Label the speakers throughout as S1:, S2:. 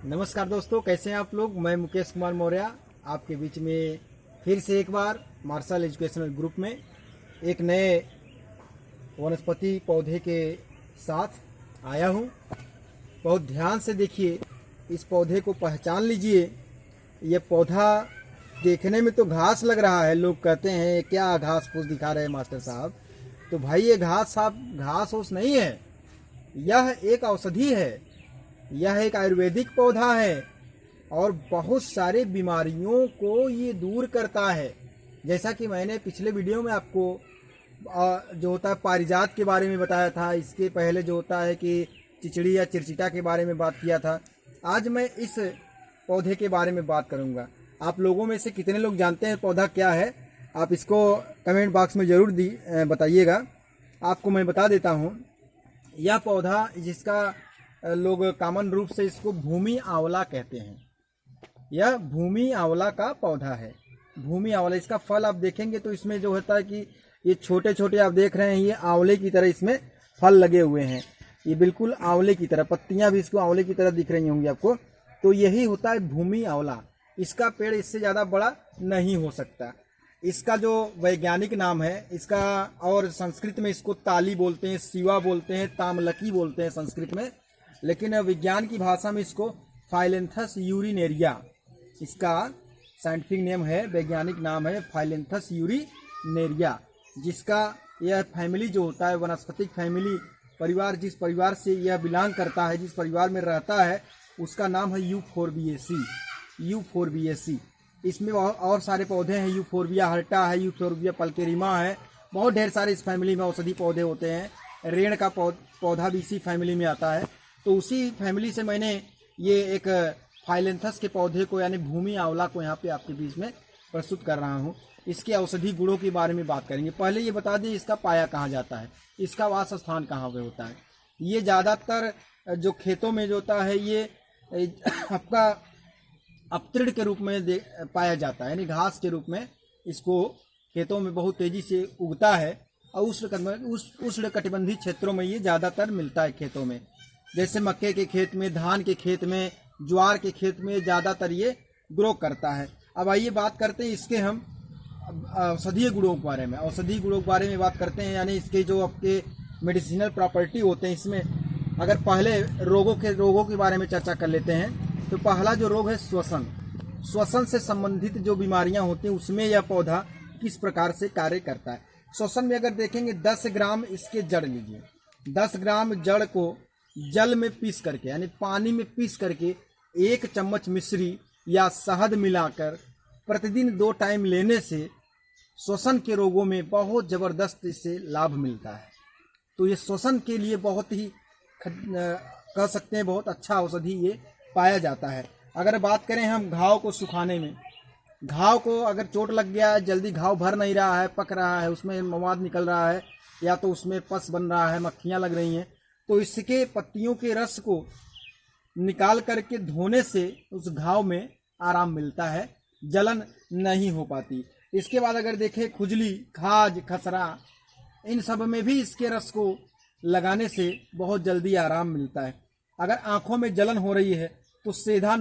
S1: नमस्कार दोस्तों, कैसे हैं आप लोग। मैं मुकेश कुमार मौर्य आपके बीच में फिर से एक बार मार्शल एजुकेशनल ग्रुप में एक नए वनस्पति पौधे के साथ आया हूं। बहुत ध्यान से देखिए, इस पौधे को पहचान लीजिए। ये पौधा देखने में तो घास लग रहा है। लोग कहते हैं क्या घास फूस दिखा रहे हैं मास्टर साहब। तो भाई ये घास फूस नहीं है, यह एक औषधि है। यह एक आयुर्वेदिक पौधा है और बहुत सारे बीमारियों को ये दूर करता है। जैसा कि मैंने पिछले वीडियो में आपको जो होता है पारिजात के बारे में बताया था, इसके पहले जो होता है कि चिचड़ी या चिरचिटा के बारे में बात किया था। आज मैं इस पौधे के बारे में बात करूंगा। आप लोगों में से कितने लोग जानते हैं पौधा क्या है, आप इसको कमेंट बॉक्स में ज़रूर बताइएगा। आपको मैं बता देता हूँ। यह पौधा जिसका लोग कॉमन रूप से इसको भूमि आंवला कहते हैं। यह भूमि आंवला का पौधा है। भूमि आंवला, इसका फल आप देखेंगे तो इसमें जो होता है कि ये छोटे छोटे आप देख रहे हैं, ये आंवले की तरह इसमें फल लगे हुए हैं। ये बिल्कुल आंवले की तरह, पत्तियां भी इसको आंवले की तरह दिख रही होंगी आपको। तो यही होता है भूमि आंवला। इसका पेड़ इससे ज़्यादा बड़ा नहीं हो सकता। इसका जो वैज्ञानिक नाम है इसका, और संस्कृत में इसको ताली बोलते हैं, सिवा बोलते हैं, तामलकी बोलते हैं संस्कृत में, लेकिन विज्ञान की भाषा में इसको फाइलेंथस यूरिनेरिया, इसका साइंटिफिक नेम है, वैज्ञानिक नाम है फाइलेंथस यूरिनेरिया। जिसका यह फैमिली जो होता है, वनस्पतिक फैमिली परिवार, जिस परिवार से यह बिलोंग करता है, जिस परिवार में रहता है, उसका नाम है यूफोर्बिएसी। यूफोर्बिएसी। इसमें और सारे पौधे हैं, यूफोर्बिया हर्टा है, यूफोर्बिया पल्केरिमा है, बहुत ढेर सारे इस फैमिली में औषधि पौधे होते हैं। रेण का पौधा भी इसी फैमिली में आता है। तो उसी फैमिली से मैंने ये एक फाइलेंथस के पौधे को यानी भूमि आंवला को यहाँ पे आपके बीच में प्रस्तुत कर रहा हूँ। इसके औषधि गुणों के बारे में बात करेंगे। पहले ये बता दें इसका पाया कहाँ जाता है, इसका वास स्थान कहाँ पे होता है। ये ज़्यादातर जो खेतों में जो होता है ये आपका अपतृण के रूप में पाया जाता है, यानी घास के रूप में इसको खेतों में बहुत तेजी से उगता है। और उष्णकटिबंधीय क्षेत्रों में ये ज़्यादातर मिलता है खेतों में, जैसे मक्के के खेत में, धान के खेत में, ज्वार के खेत में ज़्यादातर ये ग्रो करता है। अब आइए बात करते हैं इसके हम औषधीय गुणों के बारे में। औषधीय गुणों के बारे में बात करते हैं, यानी इसके जो आपके मेडिसिनल प्रॉपर्टी होते हैं। इसमें अगर पहले रोगों के बारे में चर्चा कर लेते हैं, तो पहला जो रोग है श्वसन। श्वसन से संबंधित जो बीमारियां होती हैं उसमें यह पौधा किस प्रकार से कार्य करता है। श्वसन में अगर देखेंगे 10 ग्राम इसके जड़ लीजिए, 10 ग्राम जड़ को जल में पीस करके, यानी पानी में पीस करके 1 चम्मच मिश्री या शहद मिलाकर प्रतिदिन 2 टाइम लेने से श्वसन के रोगों में बहुत ज़बरदस्त इससे लाभ मिलता है। तो ये श्वसन के लिए बहुत ही कह सकते हैं बहुत अच्छा औषधि ये पाया जाता है। अगर बात करें हम घाव को सुखाने में, घाव को अगर चोट लग गया है, जल्दी घाव भर नहीं रहा है, पक रहा है, उसमें मवाद निकल रहा है, या तो उसमें पस बन रहा है, मक्खियाँ लग रही हैं, तो इसके पत्तियों के रस को निकाल करके धोने से उस घाव में आराम मिलता है, जलन नहीं हो पाती। इसके बाद अगर देखें खुजली, खाज, खसरा, इन सब में भी इसके रस को लगाने से बहुत जल्दी आराम मिलता है। अगर आँखों में जलन हो रही है तो सेंधा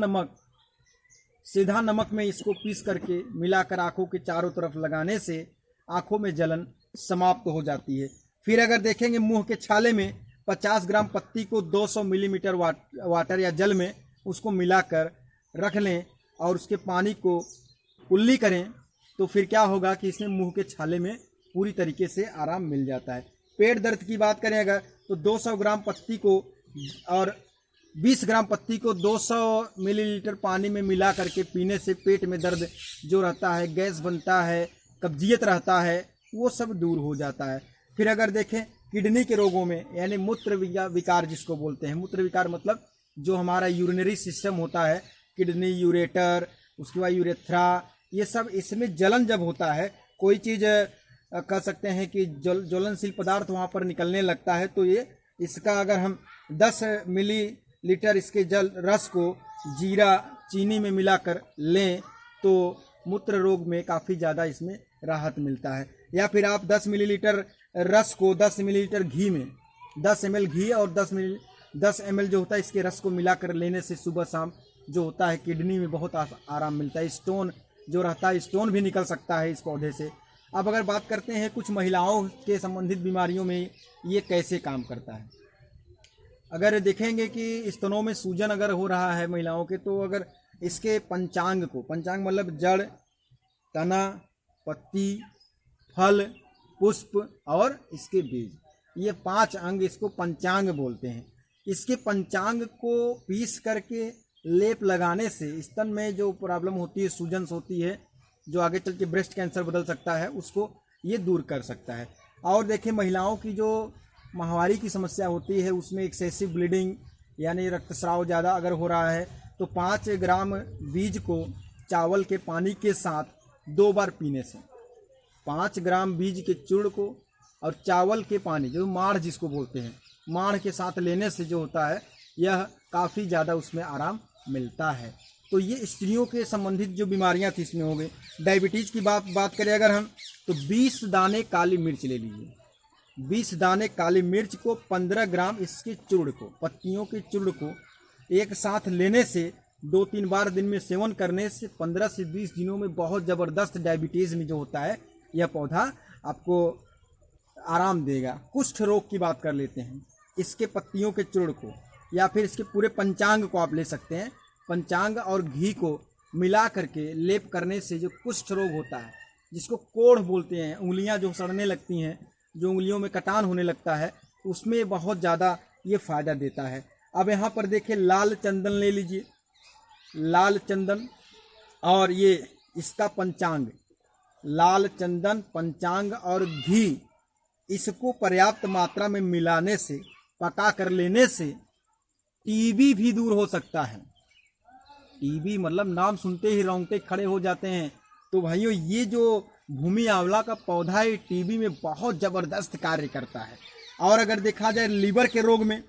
S1: नमक में इसको पीस करके मिलाकर आँखों के चारों तरफ लगाने से आँखों में जलन समाप्त हो जाती है। फिर अगर देखेंगे मुंह के छाले में 50 ग्राम पत्ती को 200 मिलीमीटर वाटर या जल में उसको मिलाकर रख लें और उसके पानी को कुल्ली करें, तो फिर क्या होगा कि इसमें मुंह के छाले में पूरी तरीके से आराम मिल जाता है। पेट दर्द की बात करें अगर, तो 200 ग्राम पत्ती को और 20 ग्राम पत्ती को 200 मिलीलीटर पानी में मिला करके पीने से पेट में दर्द जो रहता है, गैस बनता है, कब्जियत रहता है, वो सब दूर हो जाता है। फिर अगर देखें किडनी के रोगों में, यानी मूत्र विकार जिसको बोलते हैं, मूत्र विकार मतलब जो हमारा यूरिनरी सिस्टम होता है, किडनी, यूरेटर, उसके बाद यूरेथ्रा, ये सब, इसमें जलन जब होता है, कोई चीज़ कह सकते हैं कि ज्वलनशील पदार्थ वहाँ पर निकलने लगता है, तो ये इसका अगर हम 10 मिलीलीटर इसके जल रस को जीरा चीनी में मिलाकर लें तो मूत्र रोग में काफ़ी ज़्यादा इसमें राहत मिलता है। या फिर आप 10 मिलीलीटर रस को 10 मिलीलीटर घी में 10 ml घी और 10 ml जो होता है इसके रस को मिलाकर लेने से सुबह शाम जो होता है किडनी में बहुत आराम मिलता है। स्टोन जो रहता है, स्टोन भी निकल सकता है इस पौधे से। अब अगर बात करते हैं कुछ महिलाओं के संबंधित बीमारियों में ये कैसे काम करता है। अगर देखेंगे कि स्तनों में सूजन अगर हो रहा है महिलाओं के, तो अगर इसके पंचांग को, पंचांग मतलब जड़, तना, पत्ती, फल, पुष्प और इसके बीज, ये 5 अंग इसको पंचांग बोलते हैं। इसके पंचांग को पीस करके लेप लगाने से स्तन में जो प्रॉब्लम होती है, सूजन होती है, जो आगे चल के ब्रेस्ट कैंसर बदल सकता है, उसको ये दूर कर सकता है। और देखिए महिलाओं की जो माहवारी की समस्या होती है, उसमें एक्सेसिव ब्लीडिंग यानी रक्तस्राव ज़्यादा अगर हो रहा है, तो 5 ग्राम बीज को चावल के पानी के साथ 2 बार पीने से, 5 ग्राम बीज के चूर्ण को और चावल के पानी, जो माढ़ जिसको बोलते हैं, माढ़ के साथ लेने से जो होता है यह काफ़ी ज़्यादा उसमें आराम मिलता है। तो ये स्त्रियों के संबंधित जो बीमारियां थी इसमें हो गई। डायबिटीज़ की बात करें अगर हम, तो 20 दाने काली मिर्च ले लीजिए। 20 दाने काली मिर्च को 15 ग्राम इसके चूर्ण को, पत्तियों के चूर्ण को एक साथ लेने से 2-3 बार दिन में सेवन करने से 15 से 20 दिनों में बहुत ज़बरदस्त डायबिटीज़ में जो होता है यह पौधा आपको आराम देगा। कुष्ठ रोग की बात कर लेते हैं, इसके पत्तियों के चूर्ण को या फिर इसके पूरे पंचांग को आप ले सकते हैं। पंचांग और घी को मिला करके लेप करने से जो कुष्ठ रोग होता है, जिसको कोढ़ बोलते हैं, उंगलियां जो सड़ने लगती हैं, जो उंगलियों में कटान होने लगता है, उसमें बहुत ज़्यादा ये फ़ायदा देता है। अब यहाँ पर देखिए लाल चंदन ले लीजिए, लाल चंदन और ये इसका पंचांग, लाल चंदन, पंचांग और घी, इसको पर्याप्त मात्रा में मिलाने से, पका कर लेने से टीबी भी दूर हो सकता है। टीबी मतलब नाम सुनते ही रोंगटे खड़े हो जाते हैं। तो भाइयों ये जो भूमि आंवला का पौधा है, टीबी में बहुत ज़बरदस्त कार्य करता है। और अगर देखा जाए लीवर के रोग में,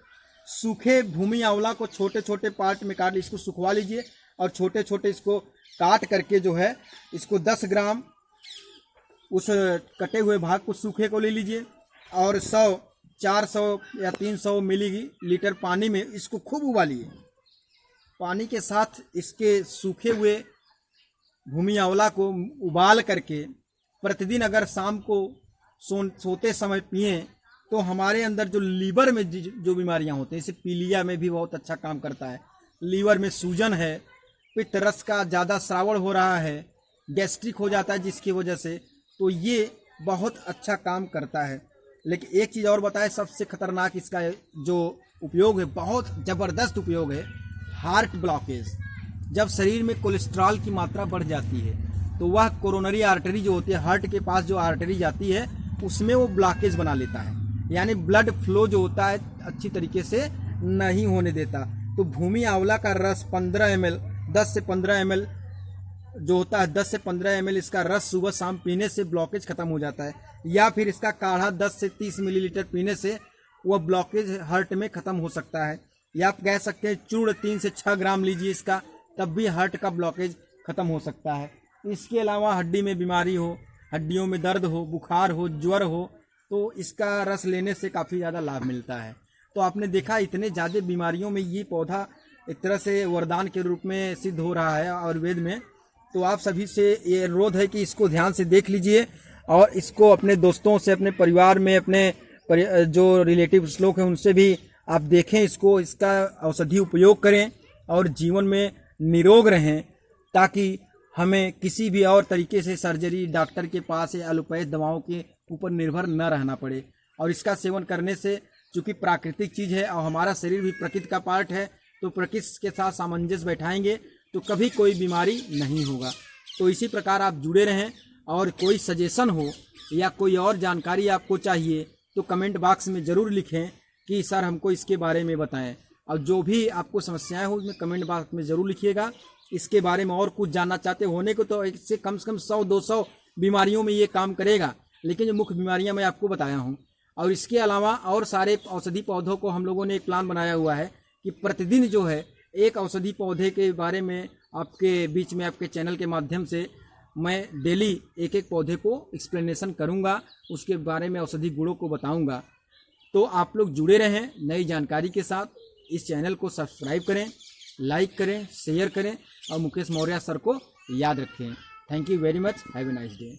S1: सूखे भूमि आंवला को छोटे छोटे पार्ट में काट, इसको सुखवा लीजिए और छोटे छोटे इसको काट करके जो है इसको 10 ग्राम उस कटे हुए भाग को सूखे को ले लीजिए और 400 या 300 मिलीलीटर पानी में इसको खूब उबालिए। पानी के साथ इसके सूखे हुए भूमि आंवला को उबाल करके प्रतिदिन अगर शाम को सोते समय पिएं, तो हमारे अंदर जो लीवर में जो बीमारियां होती हैं, जैसे पीलिया में भी बहुत अच्छा काम करता है। लीवर में सूजन है, पित्त रस का ज़्यादा श्रावण हो रहा है, गैस्ट्रिक हो जाता है जिसकी वजह से, तो ये बहुत अच्छा काम करता है। लेकिन एक चीज़ और बताएं, सबसे खतरनाक इसका जो उपयोग है, बहुत ज़बरदस्त उपयोग है, हार्ट ब्लॉकेज। जब शरीर में कोलेस्ट्रॉल की मात्रा बढ़ जाती है, तो वह कोरोनरी आर्टरी जो होती है, हार्ट के पास जो आर्टरी जाती है, उसमें वो ब्लॉकेज बना लेता है, यानी ब्लड फ्लो जो होता है अच्छी तरीके से नहीं होने देता। तो भूमि आंवला का रस 15 ml, 10 से 15 ml जो होता है, 10 से 15 ml इसका रस सुबह शाम पीने से ब्लॉकेज खत्म हो जाता है। या फिर इसका काढ़ा 10 से 30 मिलीलीटर पीने से वह ब्लॉकेज हार्ट में खत्म हो सकता है। या आप कह सकते हैं चूर्ण 3 से 6 ग्राम लीजिए इसका, तब भी हार्ट का ब्लॉकेज खत्म हो सकता है। इसके अलावा हड्डी में बीमारी हो, हड्डियों में दर्द हो, बुखार हो, ज्वर हो, तो इसका रस लेने से काफ़ी ज़्यादा लाभ मिलता है। तो आपने देखा इतने ज़्यादा बीमारियों में ये पौधा एक तरह से वरदान के रूप में सिद्ध हो रहा है आयुर्वेद में। तो आप सभी से ये अनुरोध है कि इसको ध्यान से देख लीजिए और इसको अपने दोस्तों से, अपने परिवार में, अपने जो रिलेटिव लोग हैं उनसे भी आप देखें इसको, इसका औषधि उपयोग करें और जीवन में निरोग रहें, ताकि हमें किसी भी और तरीके से सर्जरी, डॉक्टर के पास या एलोपैथ दवाओं के ऊपर निर्भर न रहना पड़े। और इसका सेवन करने से, चूँकि प्राकृतिक चीज़ है और हमारा शरीर भी प्रकृति का पार्ट है, तो प्रकृति के साथ सामंजस्य बैठाएंगे तो कभी कोई बीमारी नहीं होगा। तो इसी प्रकार आप जुड़े रहें, और कोई सजेशन हो या कोई और जानकारी आपको चाहिए तो कमेंट बॉक्स में ज़रूर लिखें कि सर हमको इसके बारे में बताएं। और जो भी आपको समस्याएं हो उसमें कमेंट बॉक्स में ज़रूर लिखिएगा। इसके बारे में और कुछ जानना चाहते होने को तो इससे कम से कम 100-200 बीमारियों में ये काम करेगा, लेकिन जो मुख्य बीमारियां मैं आपको बताया हूं। और इसके अलावा और सारे औषधि पौधों को हम लोगों ने एक प्लान बनाया हुआ है कि प्रतिदिन जो है एक औषधि पौधे के बारे में आपके बीच में, आपके चैनल के माध्यम से मैं डेली एक एक पौधे को एक्सप्लेनेशन करूंगा, उसके बारे में औषधि गुणों को बताऊंगा। तो आप लोग जुड़े रहें नई जानकारी के साथ। इस चैनल को सब्सक्राइब करें लाइक करें, शेयर करें और मुकेश मौर्य सर को याद रखें। Thank you very much, have a nice day.